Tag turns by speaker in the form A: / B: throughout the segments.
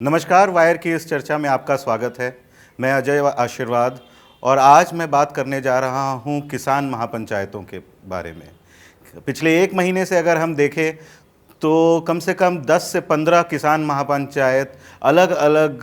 A: नमस्कार, वायर की इस चर्चा में आपका स्वागत है। मैं अजय आशीर्वाद और आज मैं बात करने जा रहा हूं किसान महापंचायतों के बारे में। पिछले 1 महीने से अगर हम देखें तो कम से कम 10 से 15 किसान महापंचायत अलग-अलग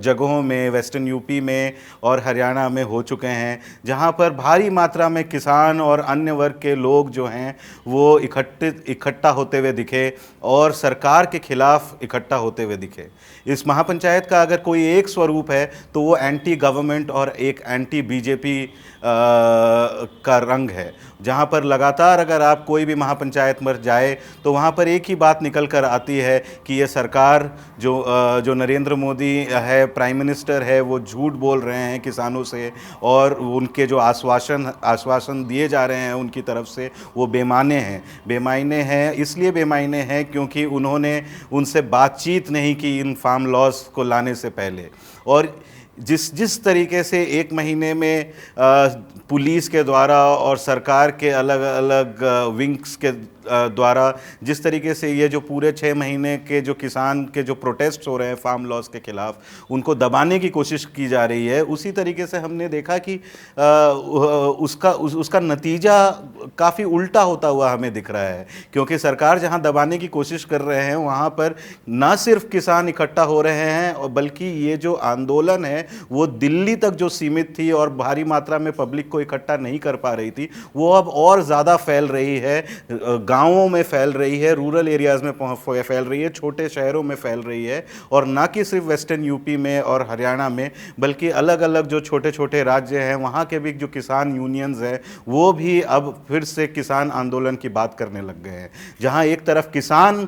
A: जगहों में वेस्टर्न यूपी में और हरियाणा में हो चुके हैं, जहां पर भारी मात्रा में किसान और अन्य वर्ग के लोग जो हैं वो इकट्ठा होते हुए दिखे और सरकार के खिलाफ इकट्ठा होते हुए दिखे। इस महापंचायत का अगर कोई एक स्वरूप है तो वो एंटी गवर्नमेंट और एक एंटी बीजेपी का रंग है, जहाँ पर लगातार अगर आप कोई भी महापंचायत में जाए तो वहाँ पर एक ही बात निकल कर आती है कि ये सरकार जो नरेंद्र मोदी है, प्राइम मिनिस्टर है, वो झूठ बोल रहे हैं किसानों से और उनके जो आश्वासन दिए जा रहे हैं उनकी तरफ से वो बेमायने हैं। इसलिए बेमायने हैं क्योंकि उन्होंने उनसे बातचीत नहीं की इन फार्म लॉज को लाने से पहले। और जिस तरीके से 1 महीने में पुलिस के द्वारा और सरकार के अलग अलग विंग्स के द्वारा जिस तरीके से ये जो पूरे 6 महीने के जो किसान के जो प्रोटेस्ट हो रहे हैं फार्म लॉज के खिलाफ, उनको दबाने की कोशिश की जा रही है, उसी तरीके से हमने देखा कि उसका नतीजा काफ़ी उल्टा होता हुआ हमें दिख रहा है। क्योंकि सरकार जहां दबाने की कोशिश कर रहे हैं वहां पर न सिर्फ किसान इकट्ठा हो रहे हैं, बल्कि ये जो आंदोलन है वो दिल्ली तक जो सीमित थी और भारी मात्रा में पब्लिक को इकट्ठा नहीं कर पा रही थी, वो अब और ज़्यादा फैल रही है, गांवों में फैल रही है, रूरल एरियाज़ में फैल रही है, छोटे शहरों में फैल रही है। और ना कि सिर्फ वेस्टर्न यूपी में और हरियाणा में, बल्कि अलग अलग जो छोटे छोटे राज्य हैं वहाँ के भी जो किसान यूनियंस हैं वो भी अब फिर से किसान आंदोलन की बात करने लग गए हैं। जहाँ एक तरफ किसान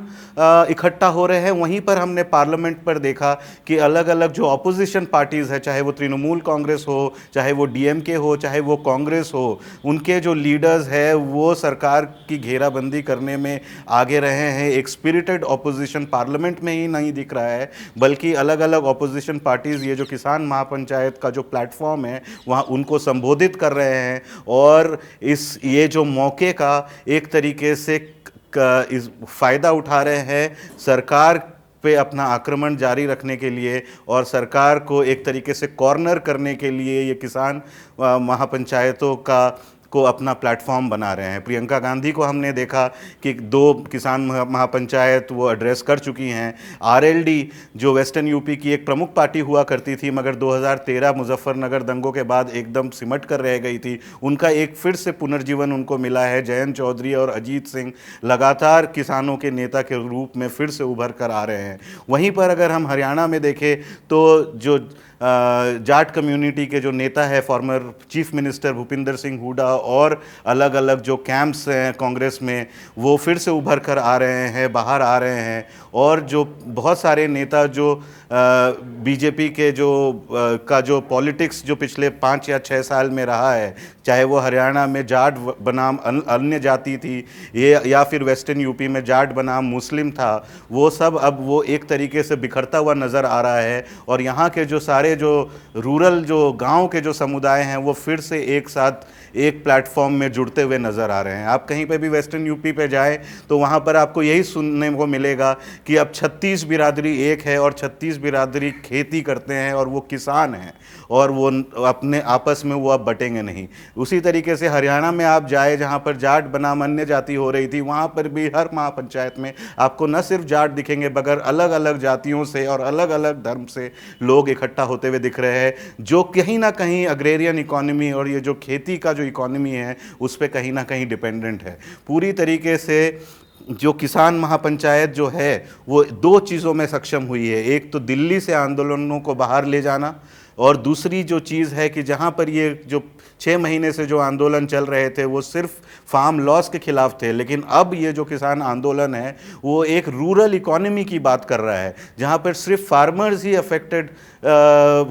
A: इकट्ठा हो रहे हैं, वहीं पर हमने पार्लियामेंट पर देखा कि अलग अलग जो अपोजिशन पार्टीज़ है, चाहे वो तृणमूल कांग्रेस हो, चाहे वो डीएमके हो, चाहे वो कांग्रेस हो, उनके जो लीडर्स हैं वो सरकार की घेराबंदी करने में आगे रहे हैं। एक स्पिरिटेड ऑपोजिशन पार्लियामेंट में ही नहीं दिख रहा है, बल्कि अलग अलग ऑपोजिशन पार्टीज ये जो किसान महापंचायत का जो प्लेटफॉर्म है वहाँ उनको संबोधित कर रहे हैं और ये जो मौके का एक तरीके से इस फ़ायदा उठा रहे हैं सरकार पे अपना आक्रमण जारी रखने के लिए और सरकार को एक तरीके से कॉर्नर करने के लिए ये किसान महापंचायतों को अपना प्लेटफॉर्म बना रहे हैं। प्रियंका गांधी को हमने देखा कि 2 किसान महापंचायत वो एड्रेस कर चुकी हैं। आरएलडी जो वेस्टर्न यूपी की एक प्रमुख पार्टी हुआ करती थी, मगर 2013 मुजफ्फरनगर दंगों के बाद एकदम सिमट कर रह गई थी, उनका एक फिर से पुनर्जीवन उनको मिला है। जयंत चौधरी और अजीत सिंह लगातार किसानों के नेता के रूप में फिर से उभर कर आ रहे हैं। वहीं पर अगर हम हरियाणा में देखें तो जो जाट कम्युनिटी के जो नेता है former chief minister Bhupinder Singh Hooda और अलग अलग जो कैंप्स हैं कांग्रेस में, वो फिर से उभर कर आ रहे हैं, बाहर आ रहे हैं। और जो बहुत सारे नेता जो बीजेपी के का जो पॉलिटिक्स जो पिछले 5 या 6 साल में रहा है, चाहे वो हरियाणा में जाट बनाम अन्य जाति थी या फिर वेस्टर्न यूपी में जाट बनाम मुस्लिम था, वो सब अब वो एक तरीके से बिखरता हुआ नज़र आ रहा है। और यहाँ के जो सारे जो रूरल जो गांव के जो समुदाय हैं वो फिर से एक साथ एक प्लेटफॉर्म में जुड़ते हुए नज़र आ रहे हैं। आप कहीं पे भी वेस्टर्न यूपी पे जाएं तो वहाँ पर आपको यही सुनने को मिलेगा कि अब 36 बिरादरी एक है और 36 बिरादरी खेती करते हैं और वो किसान हैं और वो अपने आपस में वो अब बटेंगे नहीं। उसी तरीके से हरियाणा में आप जाए जहाँ पर जाट बनाम अन्य जाति हो रही थी, वहाँ पर भी हर महापंचायत में आपको न सिर्फ जाट दिखेंगे बगैर अलग अलग जातियों से और अलग अलग धर्म से लोग इकट्ठा होते हुए दिख रहे हैं, जो कहीं ना कहीं अग्रेरियन इकोनॉमी और ये जो खेती का जो इकोनॉमी है उस पर कहीं ना कहीं डिपेंडेंट है। पूरी तरीके से जो किसान महापंचायत जो है वो 2 चीज़ों में सक्षम हुई है। एक तो दिल्ली से आंदोलनों को बाहर ले जाना, और दूसरी जो चीज़ है कि जहाँ पर ये जो 6 महीने से जो आंदोलन चल रहे थे वो सिर्फ फार्म लॉस के खिलाफ थे, लेकिन अब ये जो किसान आंदोलन है वो एक रूरल इकोनॉमी की बात कर रहा है, जहाँ पर सिर्फ फार्मर्स ही अफेक्टेड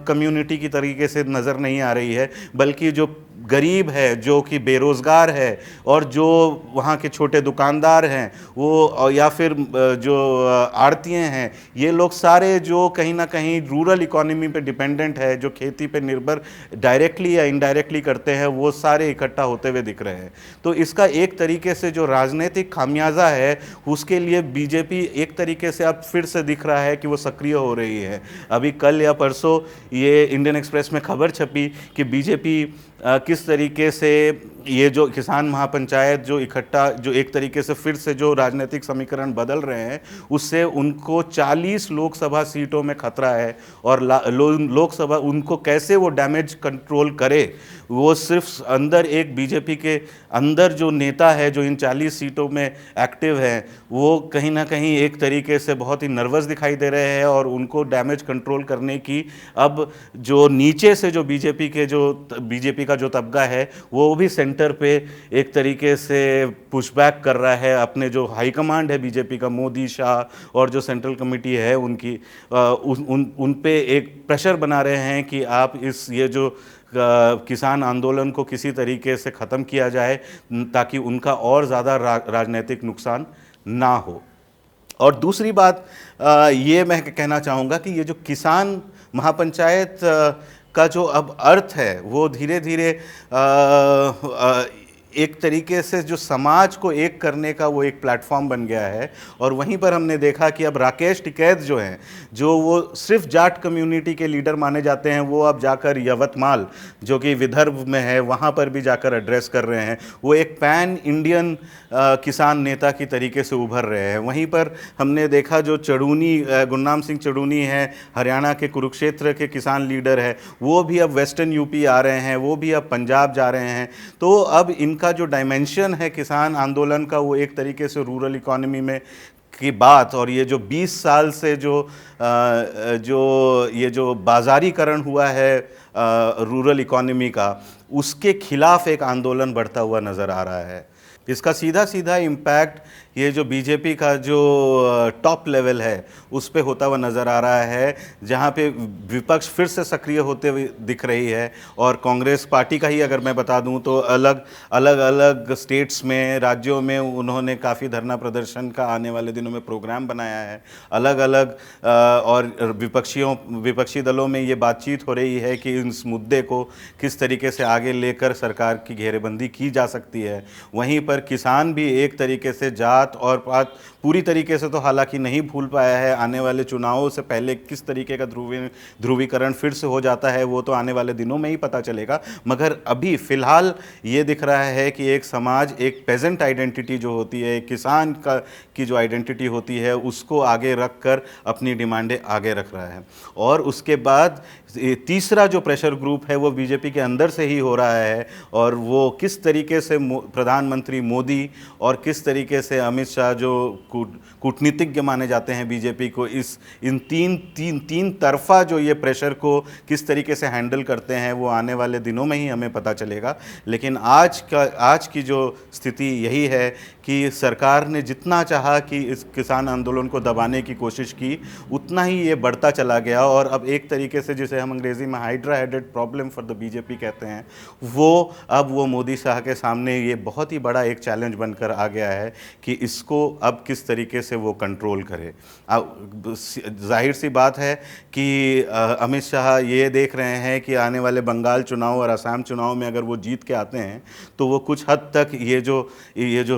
A: कम्युनिटी की तरीके से नज़र नहीं आ रही है, बल्कि जो गरीब है, जो कि बेरोज़गार है, और जो वहाँ के छोटे दुकानदार हैं वो, या फिर जो आड़तिए हैं, ये लोग सारे जो कहीं ना कहीं रूरल इकोनॉमी पे डिपेंडेंट है, जो खेती पे निर्भर डायरेक्टली या इनडायरेक्टली करते हैं, वो सारे इकट्ठा होते हुए दिख रहे हैं। तो इसका एक तरीके से जो राजनीतिक खामियाजा है, उसके लिए बीजेपी एक तरीके से अब फिर से दिख रहा है कि वो सक्रिय हो रही है। अभी कल या परसों ये इंडियन एक्सप्रेस में खबर छपी कि बीजेपी किस तरीके से ये जो किसान महापंचायत जो इकट्ठा, जो एक तरीके से फिर से जो राजनीतिक समीकरण बदल रहे हैं, उससे उनको 40 लोकसभा सीटों में खतरा है, और लोकसभा उनको कैसे वो डैमेज कंट्रोल करे, वो सिर्फ अंदर एक बीजेपी के अंदर जो नेता है जो इन 40 सीटों में एक्टिव हैं, वो कहीं ना कहीं एक तरीके से बहुत ही नर्वस दिखाई दे रहे हैं, और उनको डैमेज कंट्रोल करने की अब जो नीचे से जो बीजेपी का जो तबका है, वो भी सेंटर पे एक तरीके से पुशबैक कर रहा है। अपने जो हाईकमांड है बीजेपी का, मोदी, शाह और जो सेंट्रल कमेटी है उनकी, उन पे एक प्रेशर बना रहे हैं कि आप ये जो किसान आंदोलन को किसी तरीके से ख़त्म किया जाए, ताकि उनका और ज़्यादा राजनीतिक नुकसान ना हो। और दूसरी बात ये मैं कहना चाहूँगा कि ये जो किसान महापंचायत का जो अब अर्थ है, वो धीरे धीरे एक तरीके से जो समाज को एक करने का वो एक प्लेटफॉर्म बन गया है। और वहीं पर हमने देखा कि अब राकेश टिकैत जो हैं, जो वो सिर्फ जाट कम्युनिटी के लीडर माने जाते हैं, वो अब जाकर यवतमाल जो कि विदर्भ में है, वहाँ पर भी जाकर एड्रेस कर रहे हैं। वो एक पैन इंडियन किसान नेता की तरीके से उभर रहे हैं। वहीं पर हमने देखा जो गुरनाम सिंह चड़ूनी हैं, हरियाणा के कुरुक्षेत्र के किसान लीडर है, वो भी अब वेस्टर्न यूपी आ रहे हैं, वो भी अब पंजाब जा रहे हैं। तो अब इनका जो डायमेंशन है किसान आंदोलन का, वो एक तरीके से रूरल इकोनॉमी में की बात, और ये जो 20 साल से ये जो बाजारीकरण हुआ है रूरल इकोनॉमी का, उसके खिलाफ एक आंदोलन बढ़ता हुआ नज़र आ रहा है। इसका सीधा सीधा इम्पैक्ट ये जो बीजेपी का जो टॉप लेवल है उस पे होता हुआ नज़र आ रहा है, जहाँ पे विपक्ष फिर से सक्रिय होते हुए दिख रही है। और कांग्रेस पार्टी का ही अगर मैं बता दूं तो अलग स्टेट्स में, राज्यों में उन्होंने काफ़ी धरना प्रदर्शन का आने वाले दिनों में प्रोग्राम बनाया है। अलग अलग और विपक्षी दलों में ये बातचीत हो रही है कि इस मुद्दे को किस तरीके से आगे लेकर सरकार की घेरेबंदी की जा सकती है। वहीं पर किसान भी एक तरीके से जात और पात पूरी तरीके से तो हालांकि नहीं भूल पाया है। आने वाले चुनावों से पहले किस तरीके का ध्रुवीकरण फिर से हो जाता है, वो तो आने वाले दिनों में ही पता चलेगा। मगर अभी फ़िलहाल ये दिख रहा है कि एक समाज, एक पेजेंट आइडेंटिटी जो होती है, किसान की जो आइडेंटिटी होती है, उसको आगे रख कर अपनी डिमांडें आगे रख रहा है। और उसके बाद तीसरा जो प्रेशर ग्रुप है वो बीजेपी के अंदर से ही हो रहा है, और वो किस तरीके से प्रधानमंत्री मोदी और किस तरीके से अमित शाह जो कूटनीतिज्ञ माने जाते हैं बीजेपी को, इन तीन तरफा जो ये प्रेशर को किस तरीके से हैंडल करते हैं, वो आने वाले दिनों में ही हमें पता चलेगा। लेकिन आज की जो स्थिति यही है कि सरकार ने जितना चाहा कि इस किसान आंदोलन को दबाने की कोशिश की, उतना ही ये बढ़ता चला गया। और अब एक तरीके से जिसे हम अंग्रेज़ी में hydra headed problem for the BJP कहते हैं, वो मोदी शाह के सामने ये बहुत ही बड़ा एक चैलेंज बनकर आ गया है कि इसको अब किस तरीके से वो कंट्रोल करे। जाहिर सी बात है कि अमित शाह ये देख रहे हैं कि आने वाले बंगाल चुनाव और असम चुनाव में अगर वो जीत के आते हैं तो वो कुछ हद तक ये जो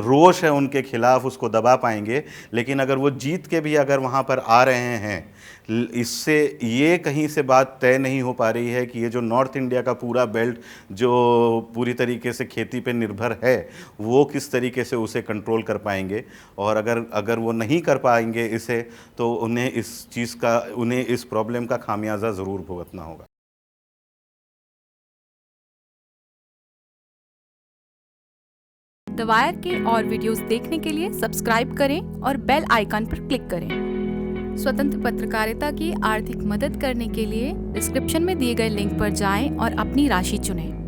A: रोष है उनके खिलाफ उसको दबा पाएंगे। लेकिन अगर वो जीत के भी अगर वहाँ पर आ रहे हैं, इससे ये कहीं से बात तय नहीं हो पा रही है कि ये जो नॉर्थ इंडिया का पूरा बेल्ट जो पूरी तरीके से खेती पे निर्भर है, वो किस तरीके से उसे कंट्रोल कर पाएंगे। और अगर वो नहीं कर पाएंगे इसे, तो उन्हें इस प्रॉब्लम का खामियाजा ज़रूर भुगतना होगा।
B: द वायर के और वीडियोस देखने के लिए सब्सक्राइब करें और बेल आइकन पर क्लिक करें। स्वतंत्र पत्रकारिता की आर्थिक मदद करने के लिए डिस्क्रिप्शन में दिए गए लिंक पर जाएं और अपनी राशि चुनें।